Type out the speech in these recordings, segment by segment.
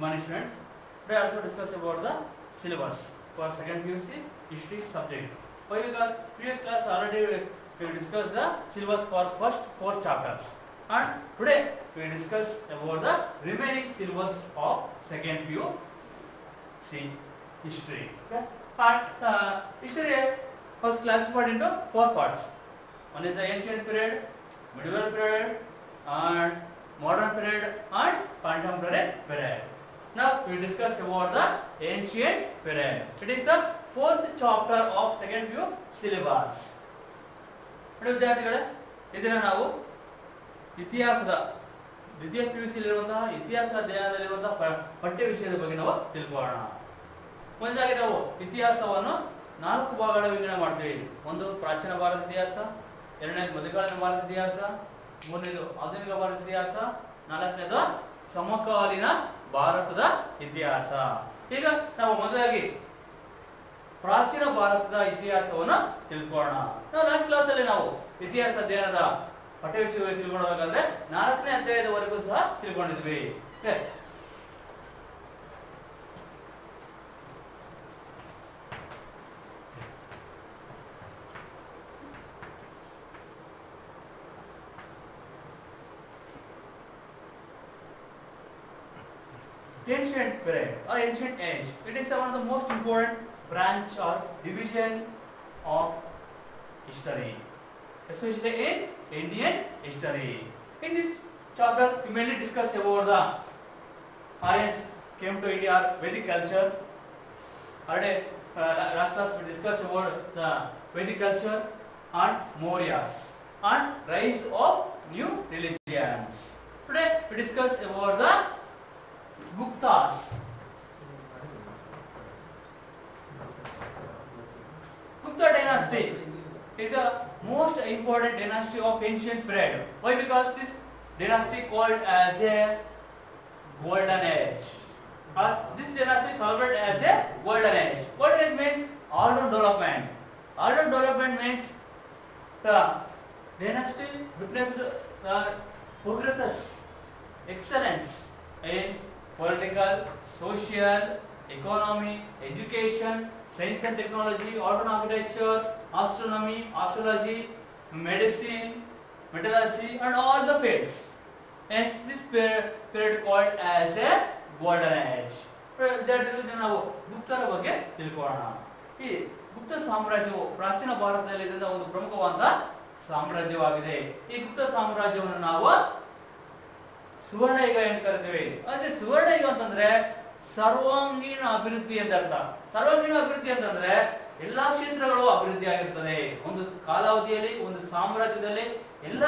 morning students. Today also discuss about the syllabus for second PUC history subject. Why? Because previous class already we discussed the syllabus for first 4 chapters, and today we discuss about the remaining syllabus of second PUC history. Okay? And history was classified into 4 parts. One is the ancient period, medieval period, and modern period, and contemporary period. Now we discuss about the ancient period. It is the 4th chapter of second PU syllabus. ವಿದ್ಯಾರ್ಥಿಗಳೇ, ಇದನ್ನ ನಾವು ಇತಿಹಾಸದ ದ್ವಿತೀಯ PUC ಇರುವಂತಹ ಇತಿಹಾಸ ಅಧ್ಯಯನದಲ್ಲಿರುವಂತಹ ಪಠ್ಯ ವಿಷಯದ ಬಗ್ಗೆ ನಾವು ತಿಳ್ಕೊಳ್ಳೋಣ. ಮೊದಲಾಗಿ ನಾವು ಇತಿಹಾಸವನ್ನು 4 ಭಾಗಗಳ ವಿಂಗಡಣೆ ಮಾಡ್ತೀವಿ. ಒಂದು ಪ್ರಾಚೀನ ಭಾರತ ಇತಿಹಾಸ, ಎರಡನೇದು ಮಧ್ಯಕಾಲೀನ ಭಾರತ ಇತಿಹಾಸ, ಮೂರನೇದು ಆಧುನಿಕ ಭಾರತ ಇತಿಹಾಸ, ನಾಲ್ಕನೇದು ಸಮಕಾಲೀನ ಭಾರತದ ಇತಿಹಾಸ. ಈಗ ನಾವು ಮೊದಲಾಗಿ ಪ್ರಾಚೀನ ಭಾರತದ ಇತಿಹಾಸವನ್ನು ತಿಳ್ಕೊಳ್ಳೋಣ. ನಾವು ಲಾಸ್ಟ್ ಕ್ಲಾಸ್ ಅಲ್ಲಿ ನಾವು ಇತಿಹಾಸ ಅಧ್ಯಯನದ ಪಠ್ಯ ವಿಷಯವಾಗಿ ತಿಳ್ಕೊಳ್ಳಬೇಕಾದ್ರೆ 4ನೇ ಅಧ್ಯಾಯದವರೆಗೂ ಸಹ ತಿಳ್ಕೊಂಡಿದ್ವಿ. Ancient period or ancient age. It is one of the most important branch or division of history, especially in Indian history. In this chapter, we mainly discuss about the Aryans came to India, Vedic culture. Already, last class we discussed about the Vedic culture and Mauryas and rise of new religions. Today, we discuss about the Guptas. Gupta dynasty is a most important dynasty of ancient period. Why? Because this dynasty called as a golden age. This dynasty is called as a golden age. Golden age means all-round development. All-round development means the dynasty witnessed progresses, excellence in political, social, economy, education, science and technology, art and architecture, astronomy, astrology, medicine, metallurgy, and all the fields. Hence, this period called as a golden age. ನಾವು ಗುಪ್ತರ ಬಗ್ಗೆ ತಿಳ್ಕೊಳ್ಳೋಣ. ಈ ಗುಪ್ತ ಸಾಮ್ರಾಜ್ಯವು ಪ್ರಾಚೀನ ಭಾರತದಲ್ಲಿ ಇದ್ದ ಒಂದು ಪ್ರಮುಖವಾದ ಸಾಮ್ರಾಜ್ಯವಾಗಿದೆ. ಈ ಗುಪ್ತ ಸಾಮ್ರಾಜ್ಯವನ್ನು ನಾವು ಸುವರ್ಣ ಯುಗ ಎಂದು ಕರೀತೀವಿ. ಅದೇ ಸುವರ್ಣ ಯುಗ ಅಂತಂದ್ರೆ ಸರ್ವಾಂಗೀಣ ಅಭಿವೃದ್ಧಿ ಅಂತ ಅರ್ಥ. ಸರ್ವಾಂಗೀಣ ಅಭಿವೃದ್ಧಿ ಅಂತಂದ್ರೆ ಎಲ್ಲಾ ಕ್ಷೇತ್ರಗಳು ಅಭಿವೃದ್ಧಿ ಆಗಿರ್ತದೆ. ಒಂದು ಕಾಲಾವಧಿಯಲ್ಲಿ ಒಂದು ಸಾಮ್ರಾಜ್ಯದಲ್ಲಿ ಎಲ್ಲ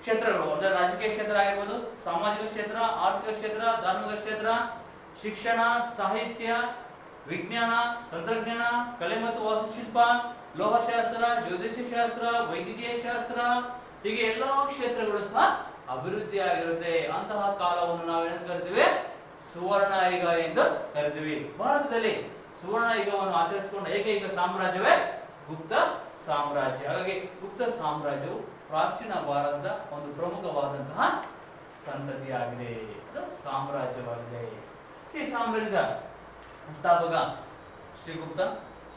ಕ್ಷೇತ್ರಗಳು ಅಂದ್ರೆ ರಾಜಕೀಯ ಕ್ಷೇತ್ರ ಆಗಿರ್ಬೋದು, ಸಾಮಾಜಿಕ ಕ್ಷೇತ್ರ, ಆರ್ಥಿಕ ಕ್ಷೇತ್ರ, ಧಾರ್ಮಿಕ ಕ್ಷೇತ್ರ, ಶಿಕ್ಷಣ, ಸಾಹಿತ್ಯ, ವಿಜ್ಞಾನ, ತಂತ್ರಜ್ಞಾನ, ಕಲೆ ಮತ್ತು ವಾಸ್ತುಶಿಲ್ಪ, ಲೋಹಶಾಸ್ತ್ರ, ಜ್ಯೋತಿಷ್ಯ ಶಾಸ್ತ್ರ, ವೈದ್ಯಕೀಯ ಶಾಸ್ತ್ರ, ಹೀಗೆ ಎಲ್ಲಾ ಕ್ಷೇತ್ರಗಳು ಸಹ ಅಭಿವೃದ್ಧಿ ಆಗಿರುತ್ತೆ. ಅಂತಹ ಕಾಲವನ್ನು ನಾವು ಏನು ಕರಿತೀವಿ? ಸುವರ್ಣ ಯುಗ ಎಂದು ಕರಿತೀವಿ. ಭಾರತದಲ್ಲಿ ಸುವರ್ಣ ಯುಗವನ್ನು ಆಚರಿಸಿಕೊಂಡ ಏಕೈಕ ಸಾಮ್ರಾಜ್ಯವೇ ಗುಪ್ತ ಸಾಮ್ರಾಜ್ಯ. ಹಾಗಾಗಿ ಗುಪ್ತ ಸಾಮ್ರಾಜ್ಯವು ಪ್ರಾಚೀನ ಭಾರತದ ಒಂದು ಪ್ರಮುಖವಾದಂತಹ ಸಂತತಿಯಾಗಿದೆ, ಅದು ಸಾಮ್ರಾಜ್ಯವಾಗಿದೆ. ಈ ಸಾಮ್ರಾಜ್ಯದ ಸ್ಥಾಪಕ ಶ್ರೀಗುಪ್ತ,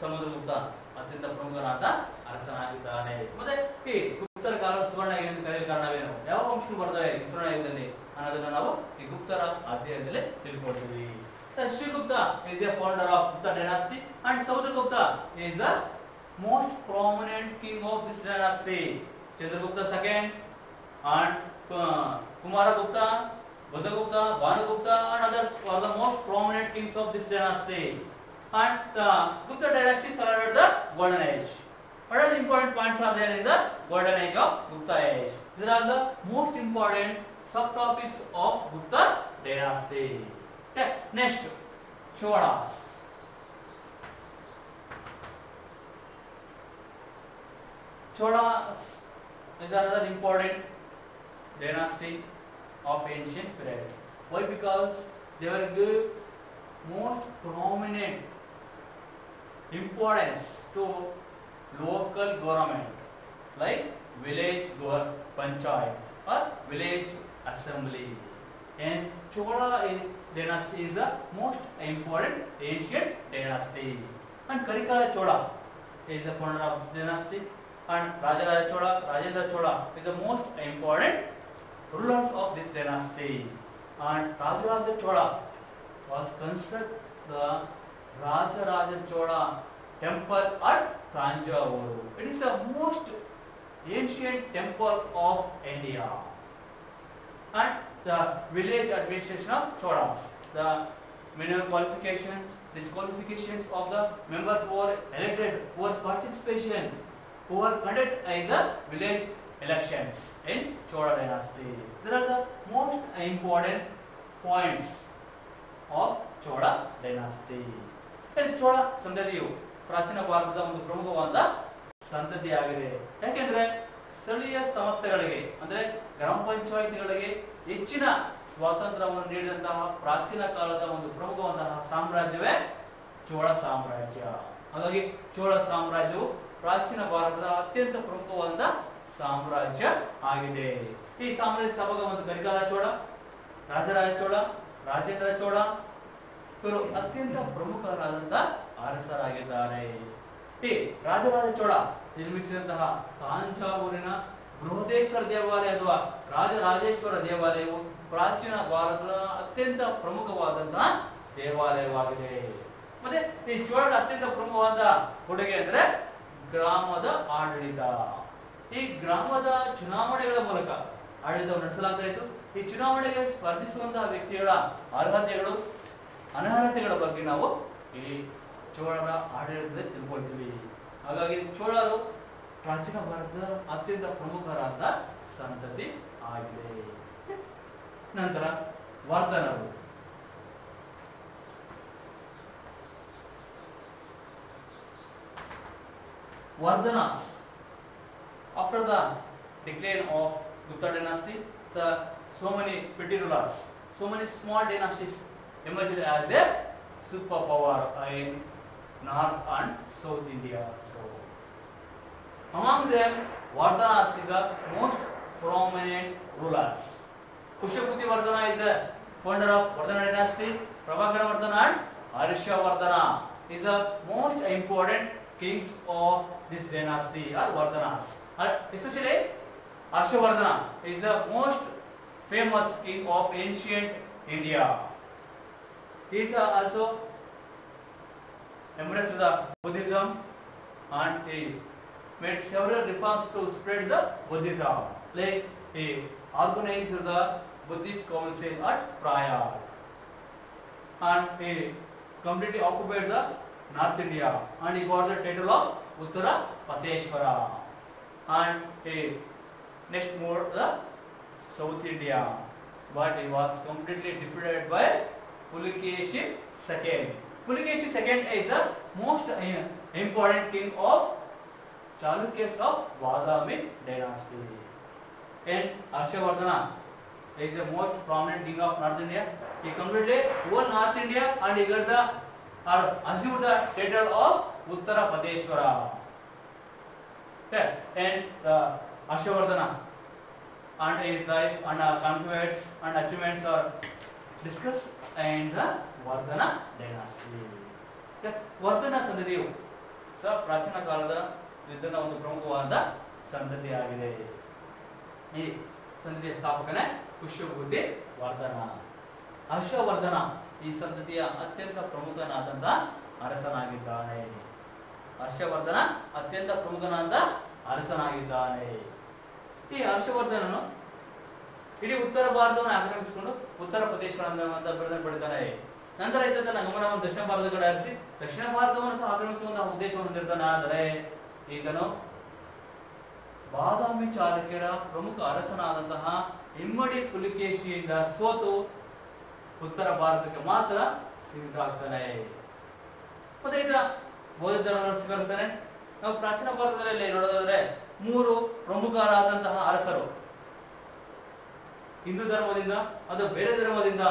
ಸಮುದ್ರಗುಪ್ತ ಅತ್ಯಂತ ಪ್ರಮುಖನಾದ ಅರಸನಾಗಿದ್ದಾನೆ. ಮತ್ತೆ ಈ ಗುಪ್ತರ ಕಾಲ ಸುವರ್ಣ ಯುಗ ಎಂದು ಕರೆಯಲು ಕಾರಣವೇನು? ಯಾವ ಅಂಶಗಳು ಬರ್ತವೆ ಈ ಸುವರ್ಣ ಯುಗದಲ್ಲಿ ಅನ್ನೋದನ್ನ ನಾವು ಈ ಗುಪ್ತರ ಅಧ್ಯಯನದಲ್ಲಿ ತಿಳ್ಕೊಳ್ತೀವಿ. Shrigupta is a founder of Gupta dynasty and Samudragupta is the most prominent king of this dynasty. Chandragupta second and Kumaragupta, Buddhagupta, Bhanugupta and others are the most prominent kings of this dynasty. And the Gupta dynasty survived the golden age. What are the important points are there in the golden age of Gupta age? These are the most important subtopics of Gupta dynasty. Okay. Next, Cholas. Cholas is another important dynasty of ancient period. Why? Because they were give most prominent importance to local government, like village panchayat or village assembly. Hence, Chola dynasty is the most important ancient dynasty. And Karikala Chola is the founder of this dynasty. And Rajaraja Chola, Rajendra Chola is the most important rulers of this dynasty. And Rajaraja Chola was constructed the Rajaraja Chola temple at Tanjavur. It is the most ancient temple of India. And the village administration of Cholas. The minimum qualifications, disqualifications of the members who were elected, who were participation, who were conducted in the village elections in Chola dynasty. These are the most important points of Chola dynasty. And Chola ಸಂತತಿಯು ಪ್ರಾಚೀನ ಭಾರತದ ಒಂದು ಪ್ರಮುಖವಾದ ಸಂತತಿಯಾಗಿದೆ. ಯಾಕೆಂದ್ರೆ ಸ್ಥಳೀಯ ಸಂಸ್ಥೆಗಳಿಗೆ ಅಂದ್ರೆ ಗ್ರಾಮ ಪಂಚಾಯಿತಿಗಳಿಗೆ ಹೆಚ್ಚಿನ ಸ್ವಾತಂತ್ರ್ಯವನ್ನು ನೀಡಿದಂತಹ ಪ್ರಾಚೀನ ಕಾಲದ ಒಂದು ಪ್ರಮುಖವಾದ ಸಾಮ್ರಾಜ್ಯವೇ ಚೋಳ ಸಾಮ್ರಾಜ್ಯ. ಹಾಗಾಗಿ ಚೋಳ ಸಾಮ್ರಾಜ್ಯವು ಪ್ರಾಚೀನ ಭಾರತದ ಅತ್ಯಂತ ಪ್ರಮುಖವಾದ ಸಾಮ್ರಾಜ್ಯ ಆಗಿದೆ. ಈ ಸಾಮ್ರಾಜ್ಯ ಸ್ಥಾಪಕ ಒಂದು ಕರಿಕಾಲ ಚೋಳ, ರಾಜರಾಜ ಚೋಳ, ರಾಜೇಂದ್ರ ಚೋಳ ಇವರು ಅತ್ಯಂತ ಪ್ರಮುಖರಾದಂತಹ ಅರಸರಾಗಿದ್ದಾರೆ. ಈ ರಾಜರಾಜ ಚೋಳ ನಿರ್ಮಿಸಿದಂತಹ ತಾಂಜಾವೂರಿನ ಬೃಹದೇಶ್ವರ ದೇವಾಲಯ ಅಥವಾ ರಾಜರಾಜೇಶ್ವರ ದೇವಾಲಯವು ಪ್ರಾಚೀನ ಭಾರತದ ಅತ್ಯಂತ ಪ್ರಮುಖವಾದಂತಹ ದೇವಾಲಯವಾಗಿದೆ. ಮತ್ತೆ ಈ ಚೋಳರ ಅತ್ಯಂತ ಪ್ರಮುಖವಾದ ಕೊಡುಗೆ ಅಂದ್ರೆ ಗ್ರಾಮದ ಆಡಳಿತ. ಈ ಗ್ರಾಮದ ಚುನಾವಣೆಗಳ ಮೂಲಕ ಆಡಳಿತವನ್ನು ನಡೆಸಲಾಗುತ್ತಿತ್ತು. ಈ ಚುನಾವಣೆಗೆ ಸ್ಪರ್ಧಿಸುವಂತಹ ವ್ಯಕ್ತಿಗಳ ಅರ್ಹತೆಗಳು ಅನರ್ಹತೆಗಳ ಬಗ್ಗೆ ನಾವು ಈ ಚೋಳರ ಆಡಳಿತದಲ್ಲಿ ತಿಳ್ಕೊಳ್ತೀವಿ. ಹಾಗಾಗಿ ಚೋಳರು ಪ್ರಾಚೀನ ಭಾರತದ ಅತ್ಯಂತ ಪ್ರಮುಖರಾದ ಸಂತತಿ ಆಗಿದೆ. ನಂತರ ವರ್ಧನರು. Vardhanas. After the decline of Gupta dynasty, so many petty rulers, so many small dynasties emerged as a superpower in North and South India. So, among them, Vardhanas is the most prominent rulers. Pushyaputi Vardhana is the founder of Vardhana dynasty. Prabhakara Vardhana and Harshavardhana is the most important kings of this dynasty or Vardhanas. Especially Harshavardhana is the most famous king of ancient India. He is also embraced the Buddhism and he made several reforms to spread the Buddhism. Like he organized the Buddhist council at Prayag and he completely occupied the North India and he got the title of Uttara Pateshwara and he next moved the South India, but he was completely defeated by Pulikeshin II. Pulikeshin II is the most important king of Chalukyas of Badami dynasty. Hence, Harshavardhana is the most prominent king of North India. He completed whole North India and he got the assumed the title of Uttara Pateshwara. Hence, Harshavardhana and his life and conquests and achievements are discussed in the Vardhana dynasty. Vardhana ಸಂತತಿಯು ಪ್ರಾಚೀನ ಕಾಲದ ಯುದ್ಧದ ಒಂದು ಪ್ರಮುಖವಾದ ಸಂತತಿ ಆಗಿದೆ. ಈ ಸಂತತಿಯ ಸ್ಥಾಪಕನೇ ಪುಷ್ಯಭೂತಿ ವರ್ಧನ. ಹರ್ಷವರ್ಧನ ಈ ಸಂತತಿಯ ಅತ್ಯಂತ ಪ್ರಮುಖನಾದಂತಹ ಅರಸನಾಗಿದ್ದಾನೆ. ಹರ್ಷವರ್ಧನ ಅತ್ಯಂತ ಪ್ರಮುಖನಾದ ಅರಸನಾಗಿದ್ದಾನೆ. ಈ ಹರ್ಷವರ್ಧನನು ಇಡೀ ಉತ್ತರ ಭಾರತವನ್ನು ಆಕ್ರಮಿಸಿಕೊಂಡು ಉತ್ತರ ಪ್ರದೇಶಗಳ ಅಂತ ಬಿರುದನ್ನು ಪಡೆದಿದ್ದಾನೆ. ನಂತರ ತನ್ನ ಗಮನವನ್ನು ದಕ್ಷಿಣ ಭಾರತದ ಕಡೆ ಹರಿಸಿ ದಕ್ಷಿಣ ಭಾರತವನ್ನು ಸಹ ಆಕ್ರಮಿಸುವಂತಹ ಉದ್ದೇಶವನ್ನು ಹೊಂದಿರ್ತಾನೆ. ಆದರೆ ಈತನು ಬಾದಾಮಿ ಚಾಲುಕ್ಯರ ಪ್ರಮುಖ ಅರಸನಾದಂತಹ ಇಮ್ಮಡಿ ಪುಲಿಕೇಶಿಯಿಂದ ಸೋತು ಉತ್ತರ ಭಾರತಕ್ಕೆ ಮಾತ್ರ ಸೀಮಿತ ಆಗ್ತಾನೆ. ಮತ್ತೆ ಈತ ಬೌದ್ಧ ಧರ್ಮವನ್ನು ಸ್ವೀಕರಿಸ್ತಾನೆ. ನಾವು ಪ್ರಾಚೀನ ಭಾರತದಲ್ಲಿ ನೋಡೋದಾದ್ರೆ 3 ಪ್ರಮುಖರಾದಂತಹ ಅರಸರು ಹಿಂದೂ ಧರ್ಮದಿಂದ ಅಥವಾ ಬೇರೆ ಧರ್ಮದಿಂದ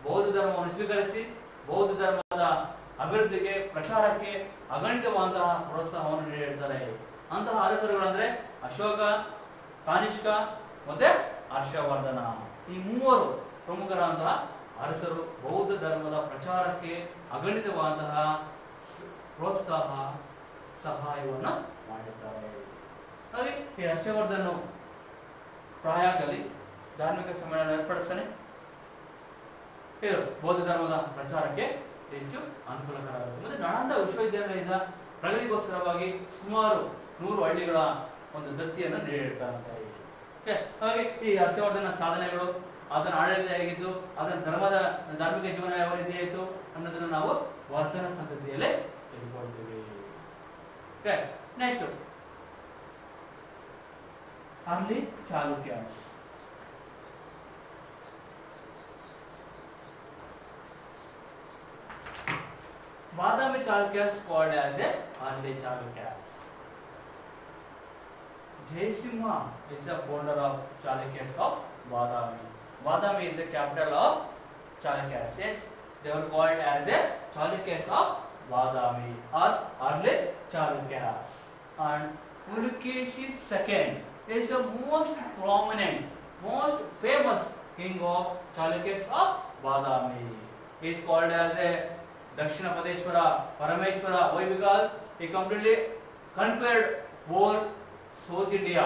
ಬೌದ್ಧ ಧರ್ಮವನ್ನು ಸ್ವೀಕರಿಸಿ ಬೌದ್ಧ ಧರ್ಮದ ಅಭಿವೃದ್ಧಿಗೆ ಪ್ರಚಾರಕ್ಕೆ ಅಗಣಿತವಾದಂತಹ ಪ್ರೋತ್ಸಾಹವನ್ನು ನೀಡಿರ್ತಾರೆ. ಅಂತಹ ಅರಸರುಗಳಂದ್ರೆ ಅಶೋಕ, ಕಾನಿಷ್ಕ ಮತ್ತೆ ಹರ್ಷವರ್ಧನ. ಈ 3 ಪ್ರಮುಖರಾದಂತಹ ಅರಸರು ಬೌದ್ಧ ಧರ್ಮದ ಪ್ರಚಾರಕ್ಕೆ ಅಗಣಿತವಾದಂತಹ ಪ್ರೋತ್ಸಾಹ ಸಹಾಯವನ್ನು ಮಾಡಿದ್ದಾರೆ. ಹಾಗೆ ಈ ಹರ್ಷವರ್ಧನ್ ಪ್ರಯಾಗಲ್ಲಿ ಧಾರ್ಮಿಕ ಸಮ್ಮೇಳನ ಏರ್ಪಡಿಸ್ತಾನೆ. ಇದು ಬೌದ್ಧ ಧರ್ಮದ ಪ್ರಚಾರಕ್ಕೆ ಹೆಚ್ಚು ಅನುಕೂಲಕರವಾಗಿದೆ. ಮತ್ತೆ ನಾಳಂದ ವಿಶ್ವವಿದ್ಯಾಲಯದಿಂದ ಪ್ರಗತಿಗೋಸ್ಕರವಾಗಿ ಸುಮಾರು 100 ಹಳ್ಳಿಗಳ ಒಂದು ದತ್ತಿಯನ್ನು ನೀಡಿರ್ತಾರೆ. ಹಾಗೆ ಈ ಹರ್ಷವರ್ಧನ ಸಾಧನೆಗಳು, ಅದನ್ನ ಆಡಳಿತ ಹೇಗಿದ್ದು, ಅದನ್ನ ಧಾರ್ಮಿಕ ಜೀವನ ಯಾವ ರೀತಿ ಆಯಿತು ಅನ್ನೋದನ್ನು ನಾವು ವರ್ಧನ ಸಂತತಿಯಲ್ಲೇ ತಿಳ್ಕೊಳ್ತೀವಿ. Next early Chalukyas. Badami Chalukyas called as a early Chalukyas. Jaisimha is the founder of Chalukyas of Badami. Badami is the capital of Chalukyas. Yes, they were called as a Chalukyas of Badami or early Chalukyas. And Pulikeshi II is the most prominent, most famous king of Chalukyas of Badami. He is called as a Dakshina Padeshwara, Parameshwara. Why? Because he completely conquered whole South India.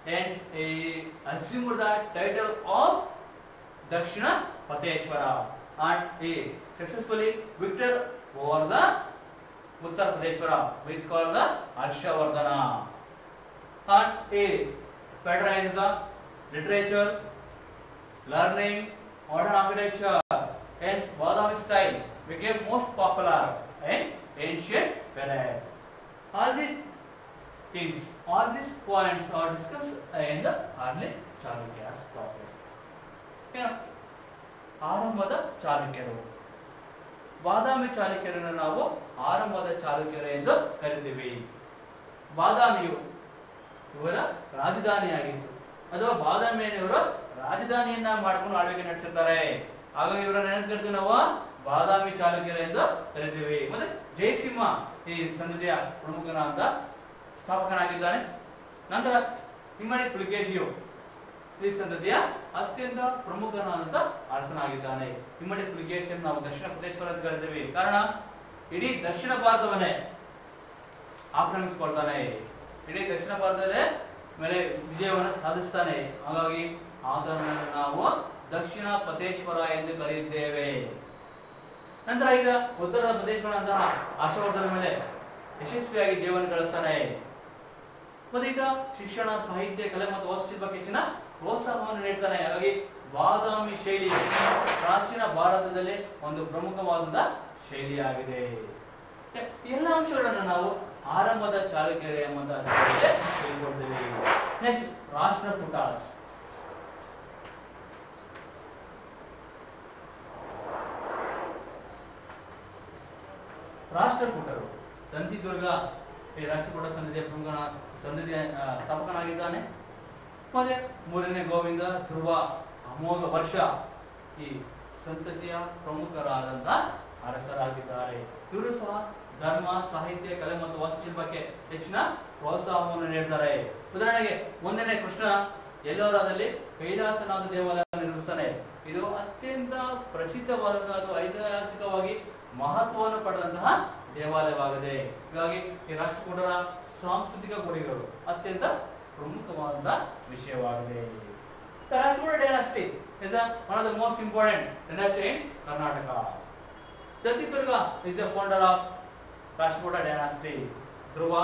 Hence, he assumed the title of Dakshina Padeshwara, and he successfully victor over the Uttar Pradeshwara, which is called the Harshavardhana. And he patronized the literature, learning, modern architecture. Hence, Badami style became most popular in ancient period. All these things, all these points are discussed in the early Chalukyas proper. ಆರಂಭದ ಚಾಲುಕ್ಯರು. ಬಾದಾಮಿ ಚಾಲುಕ್ಯರನ್ನು ನಾವು ಆರಂಭದ ಚಾಲುಕ್ಯರು ಎಂದು ಕರಿತೀವಿ. ಬಾದಾಮಿಯು ಇವರ ರಾಜಧಾನಿಯಾಗಿತ್ತು, ಅಥವಾ ಬಾದಾಮಿಯವರು ರಾಜಧಾನಿಯನ್ನ ಮಾಡ್ಕೊಂಡು ಆಳ್ವಿಕೆ ನಡೆಸಿರ್ತಾರೆ. ಹಾಗಾಗಿ ಇವರನ್ನ ಏನು ಕರಿತೀವಿ ನಾವು? ಬಾದಾಮಿ ಚಾಲುಕ್ಯರು ಎಂದು ಕರಿತೀವಿ. ಮತ್ತೆ ಜಯಸಿಂಹ ಈ ಸಂತತಿಯ ಪ್ರಮುಖನಾದ ಸ್ಥಾಪಕನಾಗಿದ್ದಾನೆ. ನಂತರ ಇಮ್ಮಡಿ ಪುಲಿಕೇಶಿಯು ಈ ಸಂತತಿಯ ಅತ್ಯಂತ ಪ್ರಮುಖನಾದಂತ ಅರಸನಾಗಿದ್ದಾನೆ. ಇಮ್ಮಡಿ ಪುಲಿಕೇಶಿಯನ್ನು ನಾವು ದಕ್ಷಿಣ ಪ್ರದೇಶ ಅಂತ ಕರಿತೀವಿ. ಕಾರಣ ಇಡೀ ದಕ್ಷಿಣ ಭಾರತವನ್ನೇ ಆಕ್ರಮಿಸಿಕೊಳ್ತಾನೆ, ಇಡೀ ದಕ್ಷಿಣ ಭಾರತದ ಮೇಲೆ ವಿಜಯವನ್ನು ಸಾಧಿಸ್ತಾನೆ. ಹಾಗಾಗಿ ಆತನನ್ನು ನಾವು ದಕ್ಷಿಣ ಪತೇಶ್ವರ ಎಂದು ಕರೆಯುತ್ತೇವೆ. ನಂತರ ಈಗ ಉತ್ತರ ಪ್ರದೇಶವರ ಅಂತಹ ಹರ್ಷವರ್ಧನ ಮೇಲೆ ಯಶಸ್ವಿಯಾಗಿ ಜೀವನ ಗಳಿಸ್ತಾನೆ. ಮತ್ತೆ ಈಗ ಶಿಕ್ಷಣ, ಸಾಹಿತ್ಯ, ಕಲೆ ಮತ್ತು ವಾಸ್ತುಶಿಲ್ಪಕ್ಕೆ ಹೆಚ್ಚಿನ ಪ್ರೋತ್ಸಾಹವನ್ನು ನೀಡ್ತಾನೆ. ಹಾಗಾಗಿ ಬಾದಾಮಿ ಶೈಲಿ ಪ್ರಾಚೀನ ಭಾರತದಲ್ಲಿ ಒಂದು ಪ್ರಮುಖವಾದ ಶೈಲಿಯಾಗಿದೆ. ಎಲ್ಲ ಅಂಶಗಳನ್ನು ನಾವು ಆರಂಭದ ಚಾಲುಕ್ಯರು ಎಂಬ ತಿಳ್ಕೊಳ್ತೀವಿ. ನೆಕ್ಸ್ಟ್ ರಾಷ್ಟ್ರಕೂಟಾಸ್. ರಾಷ್ಟ್ರಕೂಟರು ದಂತಿದುರ್ಗ ಈ ರಾಷ್ಟ್ರಕೂಟ ಸಂತತಿಯ ಪ್ರಮುಖ ಸಂತತಿಯ ಸ್ಥಾಪಕನಾಗಿದ್ದಾನೆ. ಮತ್ತೆ ಮೂರನೇ ಗೋವಿಂದ, ಧ್ರುವ, ಅಮೋಘ ವರ್ಷ ಈ ಸಂತತಿಯ ಪ್ರಮುಖರಾದಂತಹ ಅರಸರಾಗಿದ್ದಾರೆ. ಇವರು ಸಹ ಧರ್ಮ, ಸಾಹಿತ್ಯ, ಕಲೆ ಮತ್ತು ವಾಸ್ತುಶಿಲ್ಪಕ್ಕೆ ಹೆಚ್ಚಿನ ಪ್ರೋತ್ಸಾಹವನ್ನು ನೀಡ್ತಾರೆ. ಉದಾಹರಣೆಗೆ ಒಂದನೇ ಕೃಷ್ಣ ಎಲ್ಲೋರಾದಲ್ಲಿ ಕೈಲಾಸನಾಥ ದೇವಾಲಯ ನಿರ್ಮಿಸ್ತಾನೆ. ಇದು ಅತ್ಯಂತ ಪ್ರಸಿದ್ಧವಾದಂತಹ ಅಥವಾ ಐತಿಹಾಸಿಕವಾಗಿ ಮಹತ್ವವನ್ನು ಪಡೆದಂತಹ ದೇವಾಲಯವಾಗಿದೆ. ಹೀಗಾಗಿ ಈ ರಾಷ್ಟ್ರಕೂಟರ ಸಾಂಸ್ಕೃತಿಕ ಕೊಡುಗೆಗಳು ಅತ್ಯಂತ ಪ್ರಮುಖವಾದ ವಿಷಯವಾಗಿದೆ. The Rajput dynasty is one of the most important dynasty in Karnataka. Dantidurga is the founder of Rajput dynasty. Dhruva,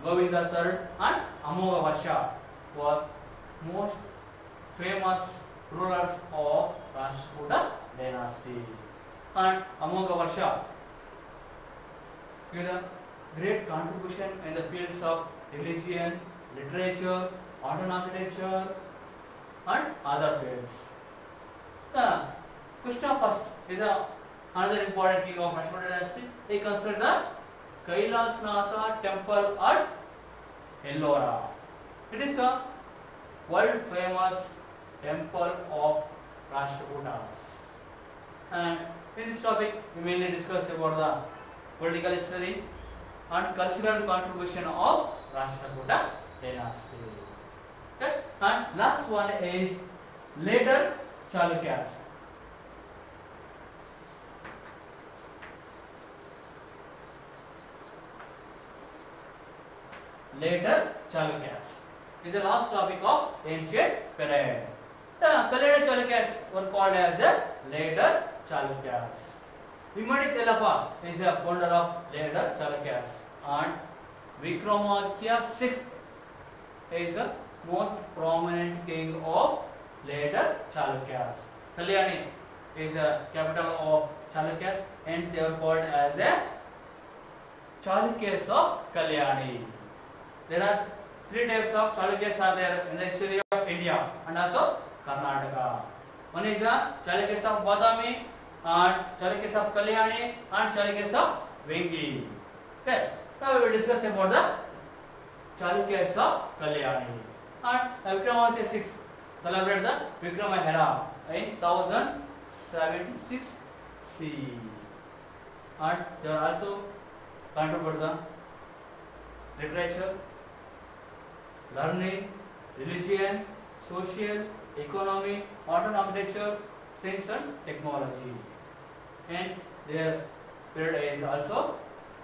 Govinda III and Amogha Varsha were most famous rulers of Rajput dynasty. And Amogha Varsha gave a great contribution in the fields of religion, literature, modern architecture and other fields. Krishna first is another important king of Rajput dynasty. He constructed the Kailasnatha temple at Ellora. It is a world famous temple of Rashtrakutas. And in this topic we mainly discuss about the political history and cultural contribution of Rashtrakuta dynasty. Okay? And last one is later Chalukyas. Later Chalukyas is the last topic of ancient period. The Kalyani Chalukyas were called as the later Chalukyas. Immadi Telapa is a founder of later Chalukyas, and Vikramaditya VI is the most prominent king of later Chalukyas. Kalyani is the capital of Chalukyas, hence they were called as the Chalukyas of Kalyani. There are three types of Chalukyas are there in the history of India and also Karnataka. One is the Chalukyas of Badami, and Chalukyas of Kalyani, and Chalukyas of Vengi. Okay. Now we will discuss about the Chalukyas of Kalyani. And Vikramaditya VI celebrated the Vikrama era in 1076 CE. And they are also contributed the literature, learning, religion, social, economy, modern architecture, science and technology. Hence, their period is also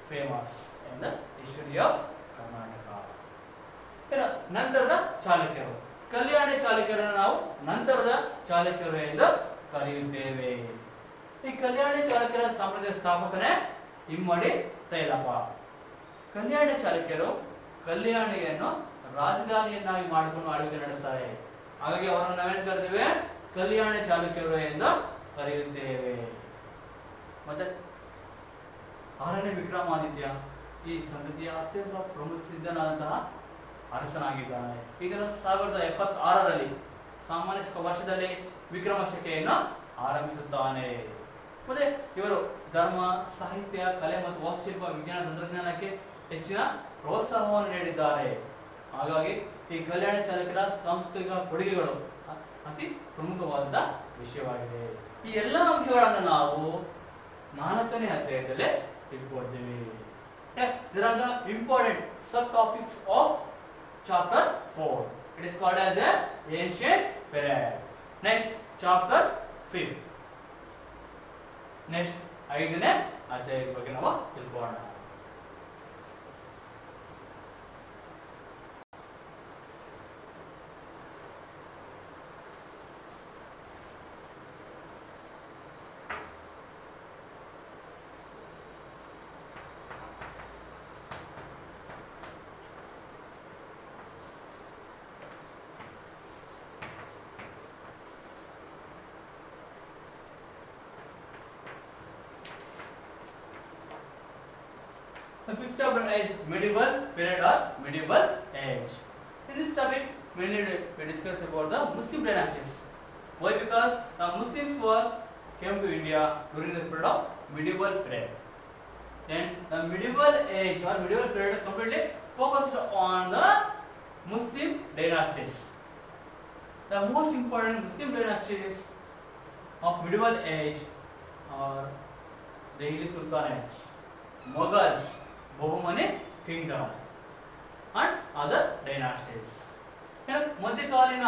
famous in the history of Karnataka. ನಂತರದ ಚಾಲುಕ್ಯರು, ಕಲ್ಯಾಣಿ ಚಾಲುಕ್ಯರನ್ನು ನಾವು ನಂತರದ ಚಾಲುಕ್ಯರು ಎಂದು ಕರೆಯುತ್ತೇವೆ. ಈ ಕಲ್ಯಾಣಿ ಚಾಲುಕ್ಯರ ಸಾಮ್ರಾಜ್ಯ ಸ್ಥಾಪಕನೇ ಇಮ್ಮಡಿ ತೈಲಪ. ಕಲ್ಯಾಣಿ ಚಾಲುಕ್ಯರು ಕಲ್ಯಾಣಿಯನ್ನು ರಾಜಧಾನಿಯನ್ನಾಗಿ ಮಾಡಿಕೊಂಡು ಆಳ್ವಿಕೆ ನಡೆಸ್ತಾರೆ. ಹಾಗಾಗಿ ಅವರನ್ನು ನಾವೇನು ಕರೆದಿವೆ? ಕಲ್ಯಾಣಿ ಚಾಲುಕ್ಯರು ಎಂದು ಕರೆಯುತ್ತೇವೆ. ಮತ್ತೆ 6ನೇ ವಿಕ್ರಮಾದಿತ್ಯ ಈ ಸಂತತಿಯ ಅತ್ಯಂತ ಪ್ರಸಿದ್ಧನಾದಂತಹ ಅರಸನಾಗಿದ್ದಾನೆ. ಇದನ್ನು 1076ರಲ್ಲಿ ಸಾಮಾನ್ಯ ವರ್ಷದಲ್ಲಿ ವಿಕ್ರಮ ಶಕೆಯನ್ನು ಆರಂಭಿಸುತ್ತಾನೆ. ಮತ್ತೆ ಇವರು ಧರ್ಮ, ಸಾಹಿತ್ಯ, ಕಲೆ ಮತ್ತು ವಾಸ್ತುಶಿಲ್ಪ, ವಿಜ್ಞಾನ, ತಂತ್ರಜ್ಞಾನಕ್ಕೆ ಹೆಚ್ಚಿನ ಪ್ರೋತ್ಸಾಹವನ್ನು ನೀಡಿದ್ದಾರೆ. ಹಾಗಾಗಿ ಈ ಕಲ್ಯಾಣ ಚಾಲುಕ್ಯರ ಸಾಂಸ್ಕೃತಿಕ ಕೊಡುಗೆಗಳು ಅತಿ ಪ್ರಮುಖವಾದ ವಿಷಯವಾಗಿದೆ. ಈ ಎಲ್ಲ ಅಂಶಗಳನ್ನು ನಾವು 4ನೇ ಅಧ್ಯಾಯದಲ್ಲಿ ತಿಳ್ಕೊಳ್ತೀವಿ. There are the important subtopics of chapter 4. It is called as a ancient period. Next, chapter 5. Next, 5ನೇ ಅಧ್ಯಾಯದ ಬಗ್ಗೆ ನಾವು ತಿಳ್ಕೊಳ್ಳೋಣ. The 5th chapter is medieval period or medieval age. In this topic, we discuss about the Muslim dynasties. Why? Because the Muslims came to India during the period of medieval period. Hence, the medieval age or medieval period completely focused on the Muslim dynasties. The most important Muslim dynasties of medieval age are Delhi Sultanates, Mughals, Bahmani kingdom and other dynasties. ಮಧ್ಯಕಾಲೀನ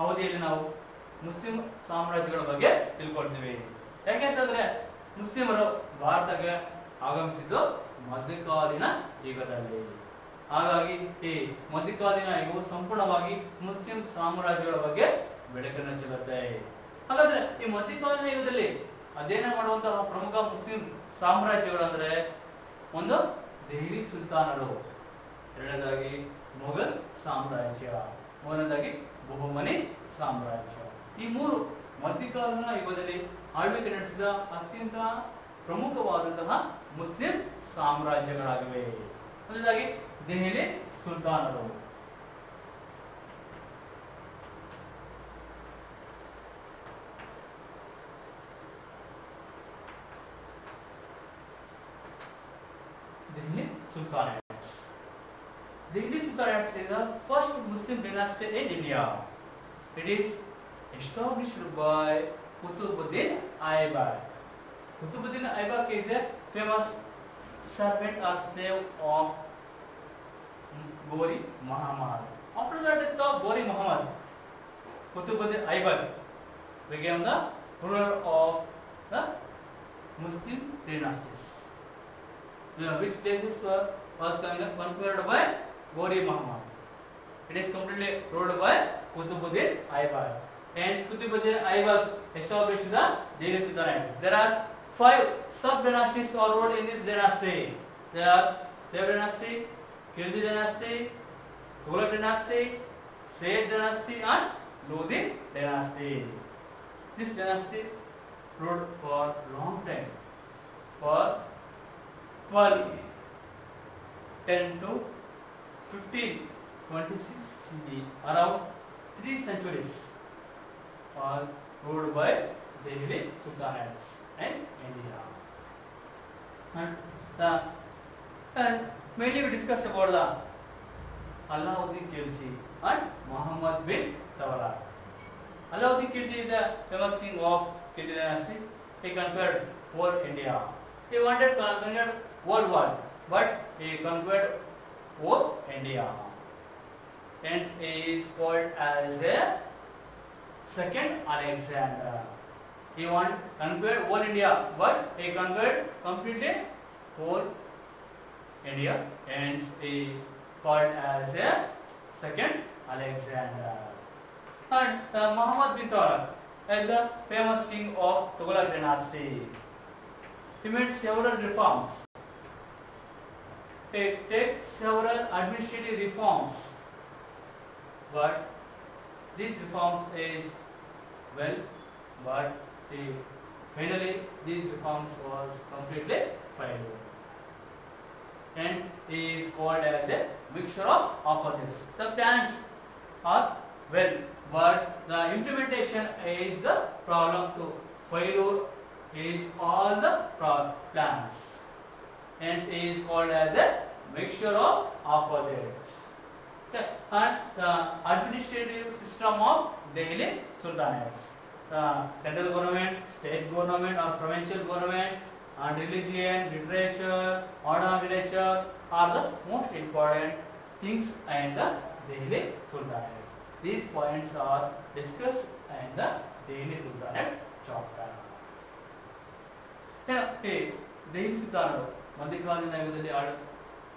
ಅವಧಿಯಲ್ಲಿ ನಾವು Muslim ಸಾಮ್ರಾಜ್ಯಗಳ ಬಗ್ಗೆ ತಿಳ್ಕೊಳ್ತೀವಿ. ಯಾಕೆಂತಂದ್ರೆ ಮುಸ್ಲಿಮರು ಭಾರತಕ್ಕೆ ಆಗಮಿಸಿದ್ದು ಮಧ್ಯಕಾಲೀನ ಯುಗದಲ್ಲಿ. ಹಾಗಾಗಿ ಈ ಮಧ್ಯಕಾಲೀನ ಯುಗವು ಸಂಪೂರ್ಣವಾಗಿ ಮುಸ್ಲಿಂ ಸಾಮ್ರಾಜ್ಯಗಳ ಬಗ್ಗೆ ಬೆಳಕನ್ನು ಚೆಲ್ಲುತ್ತೆ. ಹಾಗಾದ್ರೆ ಈ ಮಧ್ಯಕಾಲೀನ ಯುಗದಲ್ಲಿ ಅಧ್ಯಯನ ಮಾಡುವಂತಹ ಪ್ರಮುಖ ಮುಸ್ಲಿಂ ಸಾಮ್ರಾಜ್ಯಗಳಂದ್ರೆ ಒಂದು ದೆಹಲಿ ಸುಲ್ತಾನರು, ಎರಡನೇದಾಗಿ ಮೊಘಲ್ ಸಾಮ್ರಾಜ್ಯ, ಮೂರನೇದಾಗಿ ಬಹುಮನಿ ಸಾಮ್ರಾಜ್ಯ. ಈ ಮೂರು ಮಧ್ಯಕಾಲೀನ ಯುಗದಲ್ಲಿ ಆಳ್ವಿಕೆ ನಡೆಸಿದ ಅತ್ಯಂತ ಪ್ರಮುಖವಾದಂತಹ ಮುಸ್ಲಿಂ ಸಾಮ್ರಾಜ್ಯಗಳಾಗಿವೆ. ಮೊದಲನೇದಾಗಿ Delhi ಸುಲ್ತಾನರು. Delhi Sultanates. Delhi Sultanates is the first Muslim dynasty in India. It is established by Qutbuddin Aibak. Qutbuddin Aibak is a famous servant or slave of Ghori Muhammad. After the death of Ghori Muhammad, Qutbuddin Aibak became the ruler of the Muslim dynasties. Which places was conquered by Ghori Muhammad. It is completely ruled by Qutbuddin Aibak. Hence, Qutbuddin Aibak established the Delhi Sultanates. There are 5 sub-dynasties are ruled in this dynasty. There are Sayyid dynasty, Khilji dynasty, Tughlaq dynasty, Sayyid dynasty, and Lodi dynasty. This dynasty ruled for long time, for 10 to 1526 CE, around 3 centuries, are ruled by Delhi Sultanates in India. And mainly we discussed about the Alauddin Khilji and Muhammad bin Tughlaq. Alauddin Khilji is a famous king of Khilji dynasty. He conquered whole India. He wanted to conquer whole world, but he conquered whole India. Hence, he is called as a second Alexander. He wanted to conquer whole India, but he conquered completely whole India. Hence, he called as a second Alexander. And Muhammad bin Tughlaq is a famous king of Tughlaq dynasty. He made several reforms. He took several administrative reforms, but these reforms is well, but finally these reforms was completely failed. Hence, he is called as a mixture of opposites. The plans are well, but the implementation is the problem. To failure is all the plans. Hence, he is called as a mixture of opposites. Okay. And the administrative system of Delhi Sultanates. The central government, state government or provincial government, and religion, literature, architecture are the most important things in the Delhi Sultanates. These points are discussed in the Delhi Sultanate chapter. Delhi Sultanate ಮಧ್ಯಕಾಲೀನ ಯುಗದಲ್ಲಿ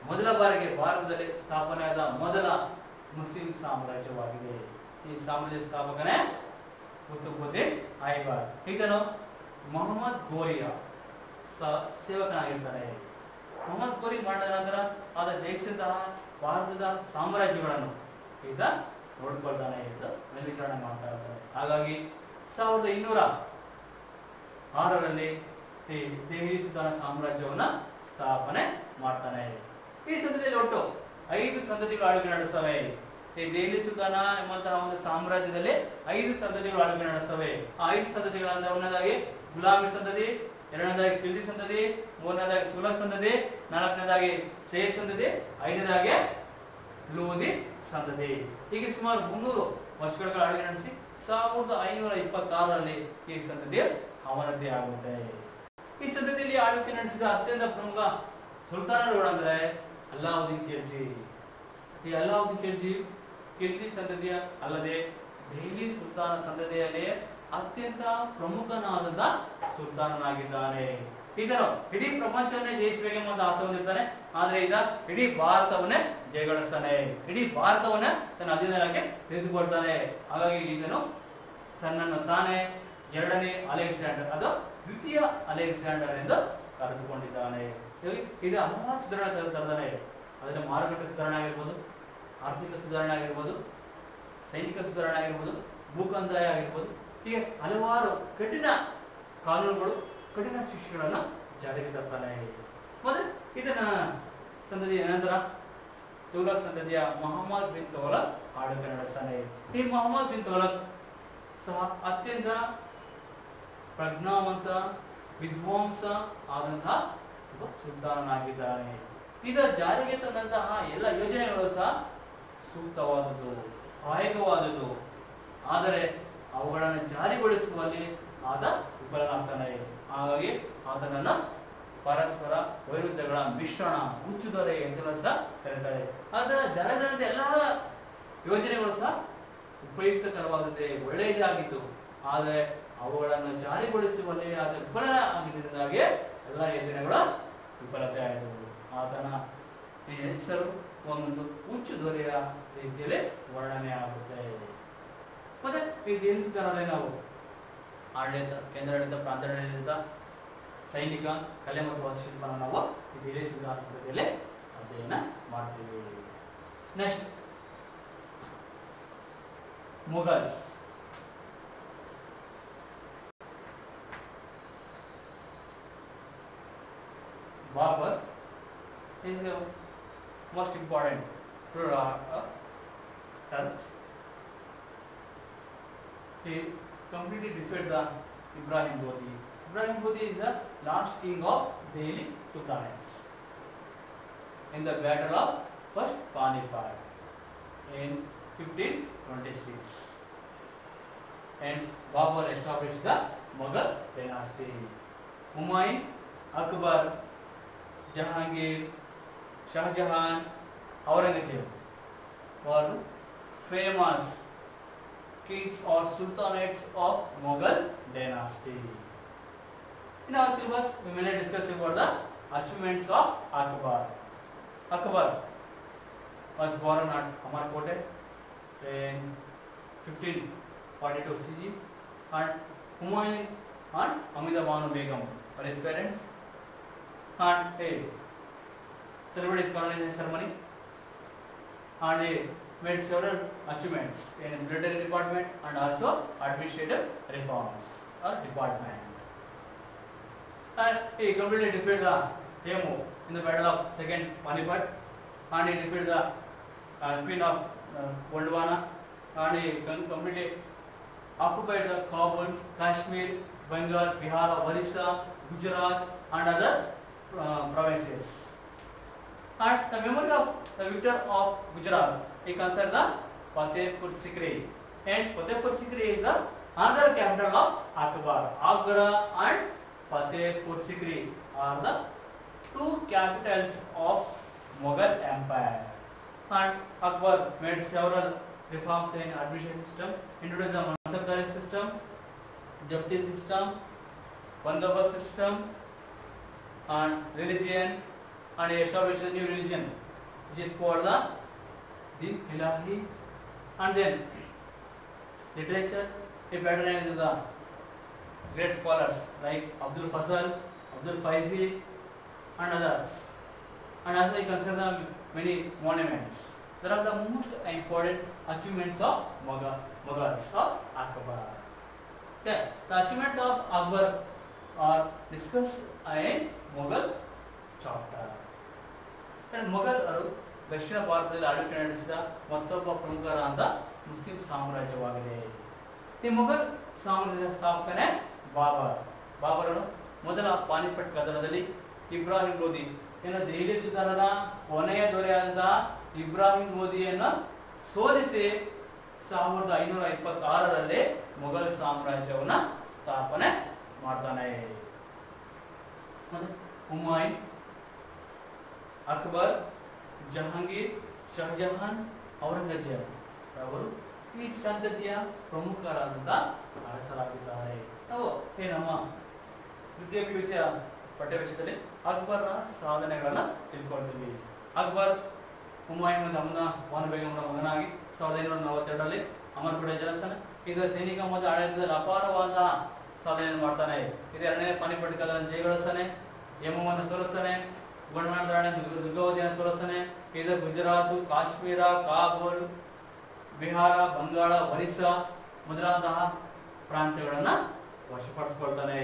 ಮೊದಲ ಬಾರಿಗೆ ಭಾರತದಲ್ಲಿ ಸ್ಥಾಪನೆಯಾದ ಮೊದಲ Muslim ಸಾಮ್ರಾಜ್ಯವಾಗಿದೆ. ಈ ಸಾಮ್ರಾಜ್ಯ ಸ್ಥಾಪಕನೇ ಕುತುಬುದ್ದೀನ್ ಐಬಕ್. ಈತನು ಮೊಹಮ್ಮದ್ ಗೋರಿಯ ಸೇವಕನಾಗಿರ್ತಾನೆ. ಮೊಹಮ್ಮದ್ ಗೋರಿ ಮಾಡಿದ ನಂತರ ಆತ ಜಯಿಸಿದಂತಹ ಭಾರತದ ಸಾಮ್ರಾಜ್ಯಗಳನ್ನು ಈತ ನೋಡಿಕೊಳ್ತಾನೆ ಎಂದು ಮೇಲ್ವಿಚಾರಣೆ ಮಾಡ್ತಾ ಇರ್ತಾನೆ. ಹಾಗಾಗಿ 1206ರಲ್ಲಿ ದೆಹಲಿ ಸುಲ್ತಾನ ಸಾಮ್ರಾಜ್ಯವನ್ನು ಸ್ಥಾಪನೆ ಮಾಡ್ತಾನೆ. ಈ ಸಂದರ್ಭದಲ್ಲಿ ಒಟ್ಟು 5 ಸಂತತಿಗಳು ಆಳ್ವಿಕೆ ನಡೆಸ್ತವೆ. ಈ ದೆಹಲಿ ಸುಲ್ತಾನ ಎಂಬಂತಹ ಒಂದು ಸಾಮ್ರಾಜ್ಯದಲ್ಲಿ 5 ಸಂತತಿಗಳು ಆಳ್ವಿಕೆ ನಡೆಸ್ತವೆ. ಆ 5 ಸಂತತಿಗಳಂದ್ರೆ ಒಂದನೇದಾಗಿ ಗುಲಾಮಿ ಸಂತತಿ, ಎರಡನೇದಾಗಿ ಖಿಲ್ಜಿ ಸಂತತಿ, ಮೂರನೇದಾಗಿ ತುಘಲಕ್ ಸಂತತಿ, ನಾಲ್ಕನೇದಾಗಿ ಸೈಯದ್ ಸಂತತಿ, ಐದನೇದಾಗಿ ಲೋಧಿ ಸಂತತಿ. ಹೀಗೆ ಸುಮಾರು 300 ವರ್ಷಗಳ ಆಳ್ವಿಕೆ ನಡೆಸಿ 1526ರಲ್ಲಿ ಈ ಸಂತತಿಯ ಅವನತಿ ಆಗುತ್ತೆ. ಈ ಸಂತತಿಯಲ್ಲಿ ಆಳ್ವಿಕೆ ನಡೆಸಿದ ಅತ್ಯಂತ ಪ್ರಮುಖ ಸುಲ್ತಾನರುಗಳು ಅಂದ್ರೆ ಅಲ್ಲಾವುದ್ದೀನ್ ಖಿಲ್ಜಿ. ಈ ಅಲ್ಲಾವುದ್ದೀನ್ ಖಿಲ್ಜಿ ಖಿಲ್ಜಿ ಸಂತತಿಯ ಅಲ್ಲದೆ ದೆಹಲಿ ಸುಲ್ತಾನ ಸಂತತಿಯಲ್ಲಿ ಅತ್ಯಂತ ಪ್ರಮುಖನಾದ ಸುಲ್ತಾನನಾಗಿದ್ದಾನೆ. ಇದನ್ನು ಇಡೀ ಪ್ರಪಂಚವನ್ನೇ ಜಯಿಸಬೇಕೆಂಬ ಆಸೆ ಹೊಂದಿರ್ತಾನೆ. ಆದ್ರೆ ಈಗ ಇಡೀ ಭಾರತವನ್ನೇ ಜಯಗಳಿಸ್ತಾನೆ. ಇಡೀ ಭಾರತವನ್ನ ತನ್ನ ಅಧೀನಕ್ಕೆ ತೆಗೆದುಕೊಳ್ತಾನೆ. ಹಾಗಾಗಿ ಇದನ್ನು ತನ್ನನ್ನು ತಾನೇ ಎರಡನೇ ಅಲೆಕ್ಸಾಂಡರ್ ಅಥವಾ ದ್ವಿತೀಯ ಅಲೆಕ್ಸಾಂಡರ್ ಎಂದು ಕರೆದುಕೊಂಡಿದ್ದಾನೆ. ಇದು ಹಲವಾರು ಸುಧಾರಣೆ ತರ್ತಾನೆ. ಅದರಲ್ಲಿ ಮಾರುಕಟ್ಟೆ ಸುಧಾರಣೆ ಆಗಿರ್ಬೋದು, ಆರ್ಥಿಕ ಸುಧಾರಣೆ ಆಗಿರ್ಬೋದು, ಸೈನಿಕ ಸುಧಾರಣೆ ಆಗಿರ್ಬೋದು, ಭೂಕಂದಾಯ ಆಗಿರ್ಬೋದು, ಹೀಗೆ ಹಲವಾರು ಕಠಿಣ ಕಾನೂನುಗಳು, ಕಠಿಣ ಶಿಕ್ಷೆಗಳನ್ನು ಜಾರಿಗೆ ತರ್ತಾನೆ. ಮತ್ತೆ ಇದನ್ನ ಸಂತತಿಯ ನಂತರ ತುಘಲಕ್ ಸಂತತಿಯ ಮೊಹಮ್ಮದ್ ಬಿನ್ ತುಘಲಕ್ ಆಳ್ವಿಕೆ ನಡೆಸ್ತಾನೆ. ಈ ಮೊಹಮ್ಮದ್ ಬಿನ್ ತುಘಲಕ್ ಸಹ ಅತ್ಯಂತ ಪ್ರಜ್ಞಾವಂತ, ವಿದ್ವಾಂಸ ಆದಂತಹ ಒಬ್ಬ ಸುಲ್ತಾನನಾಗಿದ್ದಾನೆ. ಇದರ ಜಾರಿಗೆ ತಂದಂತಹ ಎಲ್ಲ ಯೋಜನೆಗಳು ಸಹ ಸೂಕ್ತವಾದದ್ದು, ಸಹಾಯಕವಾದದ್ದು. ಆದರೆ ಅವುಗಳನ್ನು ಜಾರಿಗೊಳಿಸುವಲ್ಲಿ ಆತ ವಿಫಲನಾಗ್ತಾನೆ. ಹಾಗಾಗಿ ಆತನನ್ನ ಪರಸ್ಪರ ವೈರುಧ್ಯಗಳ ಮಿಶ್ರಣ, ಹುಚ್ಚುದೊರೆ ಎಂದೆಲ್ಲ ಸಹ ಕರೀತಾರೆ. ಅದರ ಜಾರಿದಂತೆ ಎಲ್ಲ ಯೋಜನೆಗಳು ಸಹ ಉಪಯುಕ್ತಕರವಾದದ್ದೇ, ಒಳ್ಳೆಯದೇ ಆಗಿತ್ತು. ಆದರೆ ಅವುಗಳನ್ನು ಜಾರಿಗೊಳಿಸುವಲ್ಲಿ ಆತ ವಿಫಲನಾಗಿದ್ದರಿಂದಾಗಿ ಎಲ್ಲ ಯೋಜನೆಗಳು ವಿಫಲತೆ ಆಯಿತು. ಆತನ ಹೆಸರು ಒಂದು ಹುಚ್ಚು ದೊರೆಯ ರೀತಿಯಲ್ಲಿ ವರ್ಣನೆ ಆಗುತ್ತೆ. ಮತ್ತೆ ಈ ದೀರ್ಘಕಾಲದಲ್ಲಿ ನಾವು ಆಡಳಿತ, ಕೇಂದ್ರಾಡಳಿತ, ಪ್ರಾಂತಾಡಳಿತ, ಸೈನಿಕ, ಕಲೆ ಮತ್ತು ವಾಸ್ತುಶಿಲ್ಪನ ನಾವು ಈ ದಿಲ್ಲಿ ಸುಲ್ತಾನ ಸಂತತಿಯಲ್ಲಿ ಅಧ್ಯಯನ ಮಾಡ್ತೀವಿ. Next ಮುಘಲ್ಸ್. Babur is the most important ruler of Turks. He completely defeated the Ibrahim Lodi. Ibrahim Lodi is the last king of Delhi Sultanates in the battle of first Panipat in 1526. Hence, Babur established the Mughal dynasty. Humayun, Akbar, Jahangir, Shah Jahan, Aurangzeb were famous kings or sultanates of Mughal dynasty. In our syllabus, we will discuss about the achievements of Akbar. Akbar was born at Amarkote in 1542 CE, and Humayun and Amida Banu Begum were his parents, and he celebrated his coronation ceremony, and he made several achievements in military department and also administrative reforms or department. And he completely defeated the Hemu in the battle of second Panipat, and he defeated the queen of Gondwana, and he completely occupied the Kabul, Kashmir, Bengal, Bihar, Orissa, Gujarat, and other provinces. And the memory of the victor of Gujarat, he considered the Fatehpur Sikri. Hence, Fatehpur Sikri is the another capital of Akbar. Agra and Fatehpur Sikri are the two capitals of Mughal Empire. And Akbar made several reforms in administration system, introduced the Mansabdari system, Japti system, Bandobast system, and religion, and he established a new religion which is called the Din Ilahi. And then literature, he patronized the great scholars like Abdul Fazal, Abdul Faizi, and others. And also he considered many monuments. There are the most important achievements of Mughals of Akbar. Okay, the achievements of Akbar are discussed in Mughal chapter. And Mughal ದಕ್ಷಿಣ ಭಾರತದಲ್ಲಿ ಆಡಳಿತ ನಡೆಸಿದ ಮತ್ತೊಬ್ಬ ಪ್ರಮುಖರಾದ Muslim ಸಾಮ್ರಾಜ್ಯವಾಗಿದೆ. ಈ ಮುಘಲ್ ಸಾಮ್ರಾಜ್ಯದ ಸ್ಥಾಪಕನೇ ಬಾಬರ್. ಬಾಬರನು ಮೊದಲ ಪಾನಿಪಟ್ ಕದನದಲ್ಲಿ ಇಬ್ರಾಹಿಂ ಲೋದಿ ದೆಹಲಿ ಸುಲ್ತಾನನ ಕೊನೆಯ ದೊರೆಯಾದ ಇಬ್ರಾಹಿಂ ಲೋದಿಯನ್ನು ಸೋಲಿಸಿ 1526ರಲ್ಲಿ ಮುಘಲ್ ಸಾಮ್ರಾಜ್ಯವನ್ನು ಸ್ಥಾಪನೆ ಮಾಡ್ತಾನೆ. ಹುಮಾಯೂನ್, ಅಕ್ಬರ್, ಜಹಾಂಗೀರ್, ಶಹಜಹಾನ್, ಔರಂಗಜೇಬ್ ಅವರು ಈ ಸಂತತಿಯ ಪ್ರಮುಖರಾದಂತಹ ಅರಸರಾಗಿದ್ದಾರೆ. ನಾವು ನಮ್ಮ ತೃತೀಯ PUC ಪಠ್ಯವಿಷಯದಲ್ಲಿ ಅಕ್ಬರ್ನ ಸಾಧನೆಗಳನ್ನ ತಿಳ್ಕೊಳ್ತೀವಿ. ಅಕ್ಬರ್ ಹುಮಾಯೂನ್ ಅಮ್ಮನ ಬಾನುಬೇಗಂನ ಮಗನಾಗಿ 1542ರಲ್ಲಿ ಅಮರ್ಪುರ ಜನಿಸ್ತಾನೆ. ಇದರ ಸೈನಿಕ ಮತ್ತು ಆಡಳಿತದಲ್ಲಿ ಅಪಾರವಾದ ಸಾಧನೆ ಮಾಡ್ತಾನೆ. ಇದು ಎರಡನೇ ಪಾನಿಪಟ್ ಕದನ ಜಯಗಳಿಸ್ತಾನೆ, ಯಮವನ್ನು ಸೋಲಿಸ್ತಾನೆ, ಗೊಂಡವಾನ ದುರ್ಗಾವತಿಯನ್ನು ಸೋಲಿಸ್ತಾನೆ. ಇದು ಗುಜರಾತ್, ಕಾಶ್ಮೀರ, ಕಾಬೂಲ್, ಬಿಹಾರ, ಬಂಗಾಳ, ಒರಿಸ್ಸಾ ಮೊದಲಾದಂತಹ ಪ್ರಾಂತ್ಯಗಳನ್ನ ವಶಪಡಿಸಿಕೊಳ್ತಾನೆ.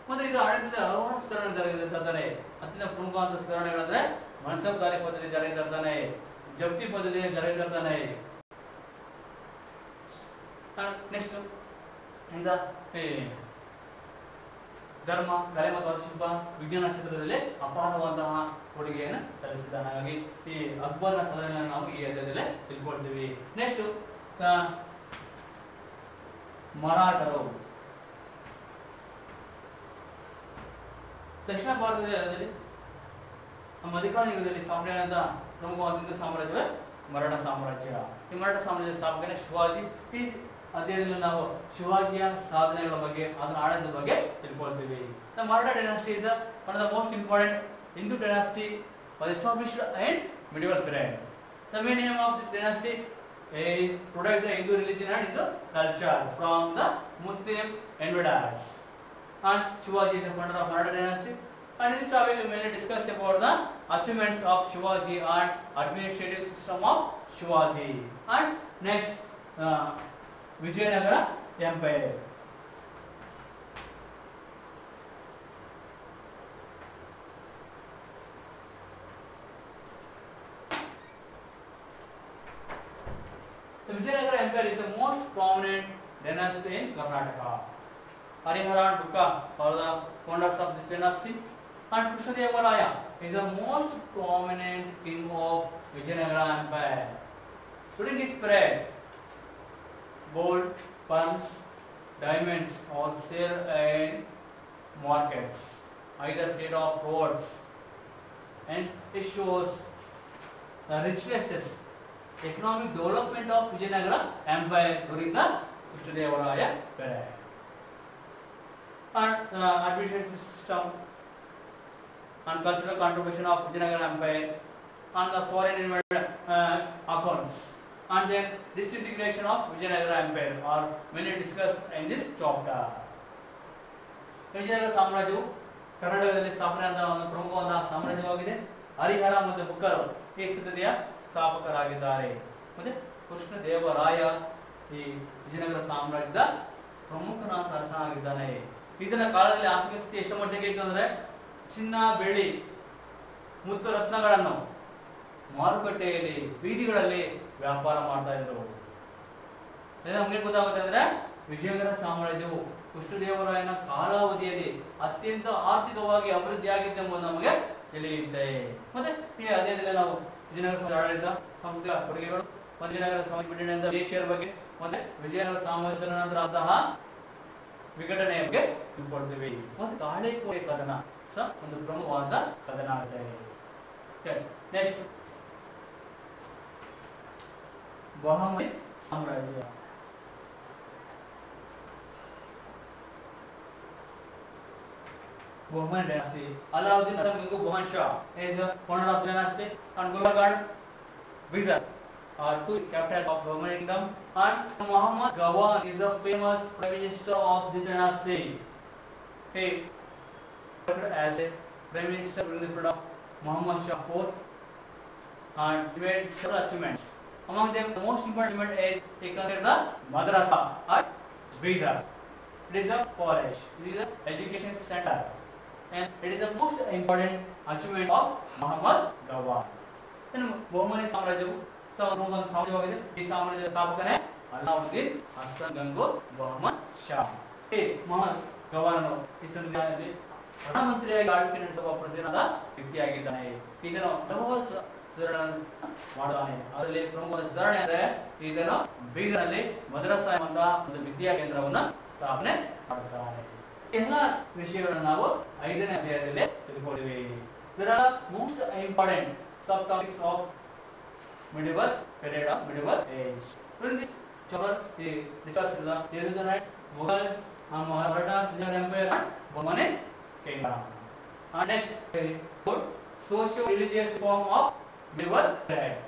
ಮತ್ತೆ ಇದು ಆಡಳಿತದ ಹಲವಾರು ಸುಧಾರಣೆ ತರ್ತಾನೆ. ಅತ್ಯಂತ ಪ್ರಮುಖವಾದ ಸುಧಾರಣೆಗಳಂದ್ರೆ ಮನ್ಸಬ್ದಾರಿ ಪದ್ಧತಿ ಜಾರಿಗೆ ತರ್ತಾನೆ, ಜಪ್ತಿ ಪದ್ಧತಿ ಜಾರಿಗೆ ತರ್ತಾನೆ. ನೆಕ್ಸ್ಟ್ ಈಗ ಧರ್ಮ, ಕಲೆ ಮತ್ತು ವಾಸ್ತುಶಿಲ್ಪ, ವಿಜ್ಞಾನ ಕ್ಷೇತ್ರದಲ್ಲಿ ಅಪಾರವಾದಂತಹ ಕೊಡುಗೆಯನ್ನು ಸಲ್ಲಿಸಿದ್ದಾನೆ. ಹಾಗಾಗಿ ಈ ಅಕ್ಬರ್ನ ಸಲಹೆಯನ್ನು ನಾವು ಈ ಅಧ್ಯಾಯದಲ್ಲಿ ತಿಳ್ಕೊಳ್ತೀವಿ. ನೆಕ್ಸ್ಟ್ ಮರಾಠರು. ದಕ್ಷಿಣ ಭಾರತದಲ್ಲಿ ನಮ್ಮ ಅಧಿಕಾರ ಯುಗದಲ್ಲಿ ಸ್ಥಾಪನೆಯಾದ ಪ್ರಮುಖವಾದ ಹಿಂದೂ ಸಾಮ್ರಾಜ್ಯವೇ ಮರಾಠ ಸಾಮ್ರಾಜ್ಯ. ಈ ಮರಾಠ ಸಾಮ್ರಾಜ್ಯದ ಸ್ಥಾಪಕನೇ ಶಿವಾಜಿ. ಈ ಅಧ್ಯಯನದಲ್ಲಿ ನಾವು ಶಿವಾಜಿಯ ಸಾಧನೆಗಳ ಬಗ್ಗೆ ಅದರ ಆಡಳಿತದ ಬಗ್ಗೆ ತಿಳ್ಕೊಳ್ತೀವಿ. The Maratha dynasty is one of the most important Hindu dynasty was established in medieval period. The main aim of this dynasty is protect the Hindu religion and Hindu culture from the Muslim invaders. And Shivaji is the founder of Maratha dynasty. And in this topic we mainly discuss about the achievements of Shivaji and administrative system of Shivaji. And next Vijayanagara Empire. The Vijayanagara Empire is the most prominent dynasty in Karnataka. Harihara and Bukka are the founders of this dynasty, and Krishnadeva is the most prominent king of Vijayanagara Empire. During this period, gold, pearls, diamonds are sold in markets, either side of roads, and it shows the richnesses, economic development of Vijayanagara Empire during the Krishnadeva period. And administrative system and cultural contribution of Vijayanagara Empire, and the foreign accounts, and then disintegration of Vijayanagara Empire are mainly discussed in this chapter. Vijayanagara ಸಾಮ್ರಾಜ್ಯವು ಕರ್ನಾಟಕದಲ್ಲಿ ಸ್ಥಾಪನೆಯಾದ ಒಂದು ಪ್ರಮುಖವಾದ ಸಾಮ್ರಾಜ್ಯವಾಗಿದೆ. ಹರಿಹರ ಮತ್ತು ಬುಕ್ಕರು ಈ ಸಂತತಿಯ ಸ್ಥಾಪಕರಾಗಿದ್ದಾರೆ. ಮತ್ತೆ ಕೃಷ್ಣದೇವರಾಯ ಈ ವಿಜಯನಗರ ಸಾಮ್ರಾಜ್ಯದ ಪ್ರಮುಖನಾದ ಅರಸನಾಗಿದ್ದಾನೆ. ಇದರ ಕಾಲದಲ್ಲಿ ಆರ್ಥಿಕ ಸ್ಥಿತಿ ಎಷ್ಟು ಮಟ್ಟಿಗೆ ಇತ್ತು ಅಂದ್ರೆ, ಚಿನ್ನ, ಬೆಳ್ಳಿ, ಮುತ್ತು ರತ್ನಗಳನ್ನು ಮಾರುಕಟ್ಟೆಯಲ್ಲಿ, ಬೀದಿಗಳಲ್ಲಿ ವ್ಯಾಪಾರ ಮಾಡ್ತಾ ಇದ್ರು. ನಮಗೆ ಗೊತ್ತಾಗುತ್ತೆ ಅಂದ್ರೆ ವಿಜಯನಗರ ಸಾಮ್ರಾಜ್ಯವು ಕೃಷ್ಣದೇವರಾಯನ ಕಾಲಾವಧಿಯಲ್ಲಿ ಅತ್ಯಂತ ಆರ್ಥಿಕವಾಗಿ ಅಭಿವೃದ್ಧಿ ಆಗಿದ್ದೆಂಬುದು ನಮಗೆ ತಿಳಿಯುತ್ತೆ. ಮತ್ತೆ ಈ ಅಧ್ಯಾಯದಲ್ಲಿ ನಾವು ವಿಜಯನಗರ ಸಾಮ್ರಾಜ್ಯದ ಆಡಳಿತ, ಸಾಂಸ್ಕೃತಿಕ ಕೊಡುಗೆಗಳು, ವಿಜಯನಗರ ಸಾಮ್ರಾಜ್ಯದ ವಿದೇಶಿಯರ ಬಗ್ಗೆ, ಮತ್ತೆ ವಿಜಯನಗರ ಸಾಮ್ರಾಜ್ಯದ ನಂತರ ಅಂತಹ ವಿಘಟನೆಯ ಬಗ್ಗೆ ತಿಳ್ಕೊಳ್ತೀವಿ. ಮತ್ತೆ ತಾಳೆಕೋಟೆ ಕದನ ಸಹ ಒಂದು ಪ್ರಮುಖವಾದ ಕದನ ಆಗಿದೆ. ನೆಕ್ಸ್ಟ್ ಬಹಮನಿ ಸಾಮ್ರಾಜ್ಯ. Bahman dynasty. Alauddin Asam Bahman Shah is the founder of the dynasty, and Gulbarga, Bidar are two capitals of Bahmani kingdom. And Muhammad Gawan is a famous prime minister of this dynasty. He served as a prime minister during the period of Muhammad Shah IV and made several achievements. Among them, the most important achievement is he considered the madrasa at Bidar. It is a college. It is an education center, and it is the most important achievement of Muhammad Gawan. ಇನ್ನು ಬಹುಮನಿ ಸಾಮ್ರಾಜ್ಯವು ಒಂದು ಸಾಮ್ರಾಜ್ಯವಾಗಿದೆ. ಈ ಸಾಮ್ರಾಜ್ಯದ ಸ್ಥಾಪಕನೇ ಅಲಾವುದ್ದೀನ್ ಹಸನ್ ಗಂಗೋ ಬಹಮನ್ ಶಾ. ಈ ಮೊಹಮ್ಮದ್ ಗವಾನನು ಈ ಸಂದರ್ಭದಲ್ಲಿ ಪ್ರಧಾನಮಂತ್ರಿಯಾಗಿ ಆಳ್ವಿಕೆ ನಡೆಸುವ ಪ್ರಸಿದ್ಧನಾದ ವ್ಯಕ್ತಿಯಾಗಿದ್ದಾನೆ. ಇದನ್ನು ಹಲವಾರು ಸುಧಾರಣೆ ಮಾಡುತ್ತಾನೆ. ಅದರಲ್ಲಿ ಪ್ರಮುಖ ಸುಧಾರಣೆ ಅಂದರೆ ಇದನ್ನು ಬೀದರ್ನಲ್ಲಿ ಮದ್ರಸಾ ಎಂಬ ಒಂದು ವಿದ್ಯಾ ಕೇಂದ್ರವನ್ನು ಸ್ಥಾಪನೆ ಮಾಡುತ್ತಾರೆ. ಎಲ್ಲ ವಿಷಯಗಳನ್ನು ನಾವು 5ನೇ ಅಧ್ಯಾಯದಲ್ಲಿ ತಿಳ್ಕೊಂಡಿವಿ. There are most important subtopics of medieval period of medieval age. In this chapter, we discuss the Telugu, Mughals, Marathas, Vijayanagara Empire, and Bahmani Kingdom. And next, socio-religious reform of medieval period.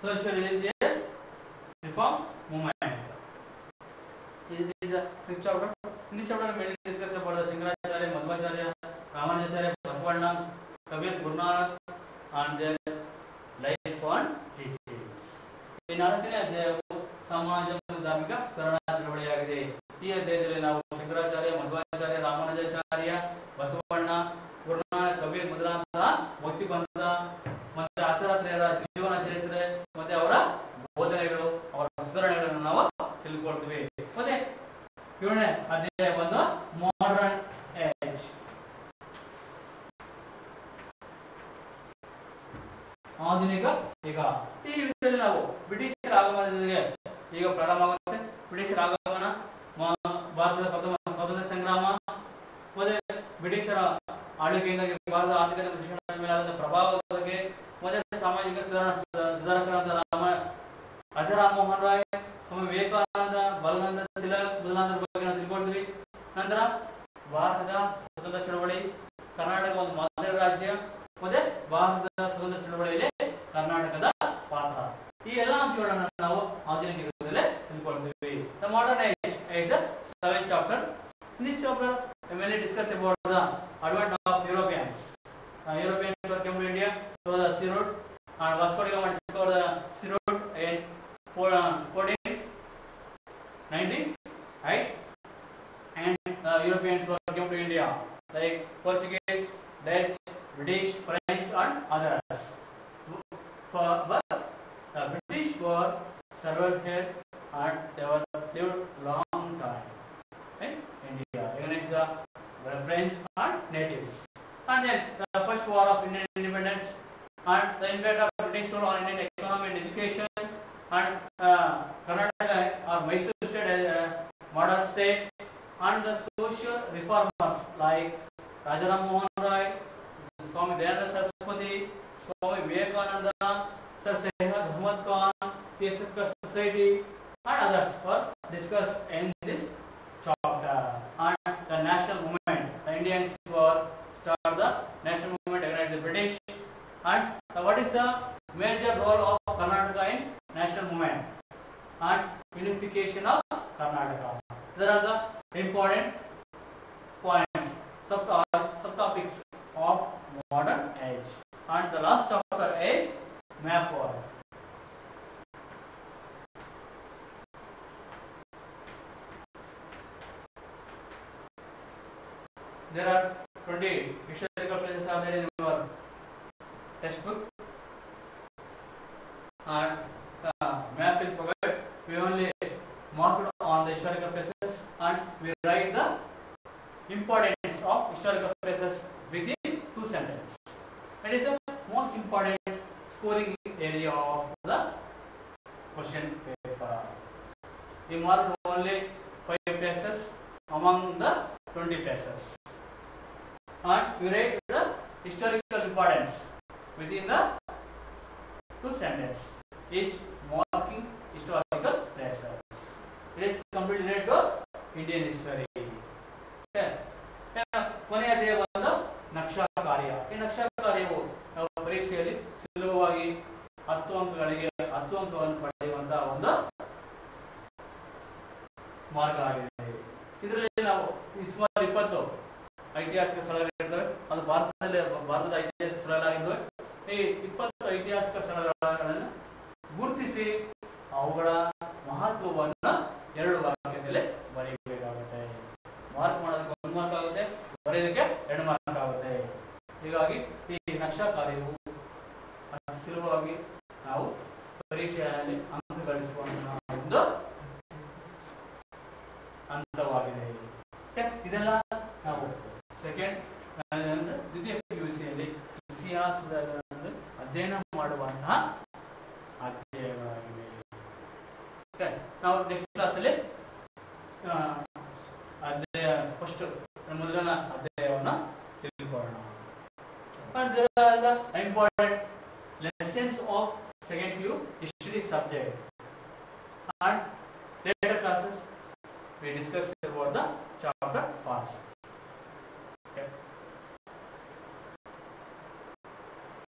Socio-religious reform movement. This is a 6th chapter. In this chapter, we will discuss about the Shankaracharya, Madhvacharya, Ramanujacharya, Basavana, Kabir, Guru Nanak, and their life and teachings. ಈ 4ನೇ ಅಧ್ಯಾಯವು ಸಮಾಜ ಮತ್ತು ಧಾರ್ಮಿಕ ಕರಣ ಚಳವಳಿಯಾಗಿದೆ. ಈ ಅಧ್ಯಾಯದಲ್ಲಿ ನಾವು ಶಂಕರಾಚಾರ್ಯ, ಮಧ್ವಾಚಾರ್ಯ, ರಾಮಾನುಜಾಚಾರ್ಯ, ಬಸವಣ್ಣ, ಗುರುನಾನಕ್, ಕಬೀರ್ ಮೊದಲಾದ ಭಕ್ತಿ ಪಂಥ ಮತ್ತು ಆಚಾರ್ಯರ ಜೀವನ ಚರಿತ್ರೆ ಮತ್ತೆ ಅವರ ಬೋಧನೆಗಳು, ಅವರ ಸುಧಾರಣೆಗಳನ್ನು ನಾವು ತಿಳ್ಕೊಳ್ತೀವಿ. ಮತ್ತೆ 7ನೇ ಅಧ್ಯಾಯ ಬಂದು ಮಾಡರ್ನ್ ಏಜ್. ಭಾರತದೊಂದಿಗೆ ಈಗ ಪ್ರಾರಂಭ ಆಗುತ್ತೆ. ಬ್ರಿಟಿಷರ ಆಗಮನ, ಭಾರತದ ಪ್ರಥಮ ಸ್ವಾತಂತ್ರ್ಯ ಸಂಗ್ರಾಮ, ಮತ್ತೆ ಬ್ರಿಟಿಷರ ಆಳ್ವಿಕೆಯಿಂದಾಗಿ ಭಾರತದ ಆರ್ಥಿಕ ಬ್ರಿಟಿಷರ ಮೇಲಾದ ಪ್ರಭಾವದ ಬಗ್ಗೆ, ಮತ್ತೆ ಸಾಮಾಜಿಕ ಸುಧಾರಕರಾದ ರಾಜಾ ರಾಮಮೋಹನ್ ರಾಯ್, ಸ್ವಾಮಿ ವಿವೇಕಾನಂದ, ಬಾಲಗಂಗಾಧರ ತಿಲಕ್ ಮೊದಲಾದರ ಬಗ್ಗೆ ನಾವು ತಿಳ್ಕೊಳ್ತೀವಿ. ನಂತರ ಭಾರತದ ಸ್ವತಂತ್ರ ಚಳವಳಿ, ಕರ್ನಾಟಕ ಒಂದು ಮಾದರಿ ರಾಜ್ಯ, ಮತ್ತೆ ಭಾರತದ ಸ್ವತಂತ್ರ ಚಳವಳಿಯಲ್ಲಿ ಕರ್ನಾಟಕದ ಪಾತ್ರ, ಈ ಎಲ್ಲ ಅಂಶಗಳನ್ನು ನಾವು ಆಧುನಿಕ ಯುಗದಲ್ಲೇ ತಿಳ್ಕೊಳ್ತೀವಿ. The modern age is the 7th chapter. In this chapter, we mainly discuss about the advent of Europeans. Europeans were came to India through the sea route, and Vasco da Gama discovered the sea route in 1490, right? And Europeans were came to India like Portuguese, Dutch, British, French, and others. But the British were settled here and they were lived long time in India against the French and natives. And then the first war of Indian independence and the impact of British rule on Indian economy and education, and Karnataka or Mysore state as a modern state, and the social reformers like Raja Rammohan Roy, Swami Dayananda Saraswati, Swami Vivekananda, Sir Syed Ahmad Khan, Theosophical Society, and others were discussed in this chapter. And the national movement, the Indians were started the national movement against the British. And what is the major role of Karnataka in national movement and unification of Karnataka? There are the important points, subtopics of modern age. And the last chapter is map world. There are 20 historical places are there in your textbook, and map will provide. We only marked on the historical places and we write the importance of historical places within 2 sentences. It is the most important scoring area of the question paper. We marked only 5 places among the 20 places, and we write the historical importance within the 2 sentences, each marking historical places. It is completely related to Indian history. ಕೊನೆಯದೇ ಒಂದು ನಕ್ಷಾ ಕಾರ್ಯ. ಈ ನಕ್ಷಾ ಕಾರ್ಯವು ಪರೀಕ್ಷೆಯಲ್ಲಿ ಸುಲಭವಾಗಿ 10 ಅಂಕಗಳಿಗೆ 10 ಅಂಕವನ್ನು ಪಡೆಯುವಂತಹ ಒಂದು ಮಾರ್ಗ ಆಗಿದೆ. ಇದರಲ್ಲಿ ನಾವು ಸುಮಾರು 20 ಐತಿಹಾಸಿಕ ಸ್ಥಳಗಳಿರ್ತವೆ. ಅದು ಭಾರತದ ಐತಿಹಾಸಿಕ ಸ್ಥಳಗಳಾಗಿದ್ದಾವೆ. ಈ 20 ಐತಿಹಾಸಿಕ ಸ್ಥಳಗಳನ್ನು ಗುರುತಿಸಿ ಅವುಗಳ ಮಹತ್ವವನ್ನು 2 ವಾಕ್ಯದಲ್ಲಿ ಬರೆಯಬೇಕಾಗುತ್ತೆ. ಮಾರ್ಕ್ ಮಾಡೋದಕ್ಕೆ 1 ಮಾರ್ಕ್ ಆಗುತ್ತೆ, ಬರೆಯೋದಕ್ಕೆ 2 ಮಾರ್ಕ್ ಆಗುತ್ತೆ. ಹೀಗಾಗಿ ಈ ನಕ್ಷಾ ಕಾರ್ಯವು ಸುಲಭವಾಗಿ ನಾವು ಪರೀಕ್ಷೆಯಲ್ಲಿ ಅಂಕ ಗಳಿಸುವಂತಹ ಒಂದು ಹಂತವಾಗಿದೆ. ಇದೆಲ್ಲ ನಾವು ದ್ವಿತೀಯ PUCಯಲ್ಲಿ ಇತಿಹಾಸದ ಅಧ್ಯಯನ ಮಾಡುವಂತಹ ಅಧ್ಯಾಯಗಳಾಗಿವೆ. ನಾವು ನೆಕ್ಸ್ಟ್ ಕ್ಲಾಸಲ್ಲಿ ಫಸ್ಟ್ ಮೊದಲನ ಅಧ್ಯಾಯವನ್ನು ತಿಳ್ಕೊಳ್ಳೋಣ. And there are the important lessons of second PU history subject. And later classes we discuss about the chapter first.